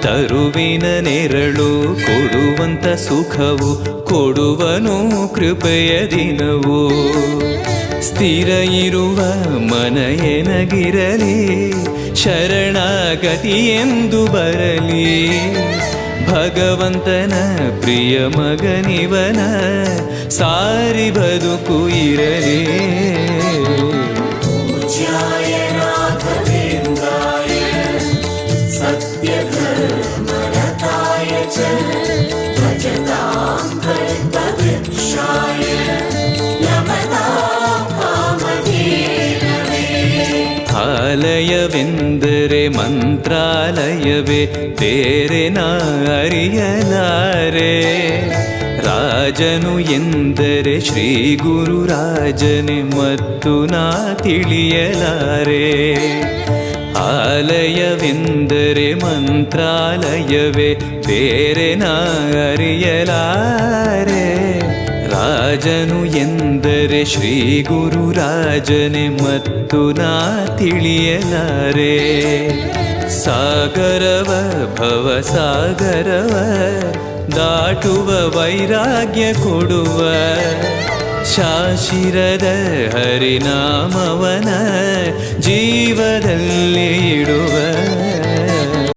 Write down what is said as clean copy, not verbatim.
ತರುವಿನ ನೆರಳು ಕೊಡುವಂತ ಸುಖವು ಕೊಡುವನು ಕೃಪೆಯ ದಿನವು. ಸ್ಥಿರ ಇರುವ ಮನ ಎನಗಿರಲಿ, ಶರಣಾಗತಿ ಎಂದು ಬರಲಿ. ಭಗವಂತನ ಪ್ರಿಯ ಮಗನಿವನ, ಸಾರಿ ಬದುಕು ಇರಲಿ. ಆಲಯವೆಂದರೆ ಮಂತ್ರಾಲಯವೇ, ಬೇರೆ ನಾ ಅರಿಯಲಾರೆ. ರಾಜನು ಎಂದರೆ ಶ್ರೀ ಗುರು ರಾಜನೇ, ಮತ್ತು ನಾ ತಿಳಿಯಲಾರೆ. ಆಲಯವೆಂದರೆ ಮಂತ್ರಾಲಯವೇ, ಬೇರೆ ನಾ ಅರಿಯಲಾರೆ. ರಾಜನು ಎಂದರೆ ಶ್ರೀ ಗುರು ರಾಜನೇ, ಮತ್ತು ನಾ ತಿಳಿಯಲಾರೆ. ಸಾಗರವ ಭವ ಸಾಗರವ ದಾಟುವ ವೈರಾಗ್ಯ ಕೊಡುವ, ಶಾಶಿರದ ಹರಿನಾಮವನ ಜೀವದಲ್ಲಿ ಇಡುವ.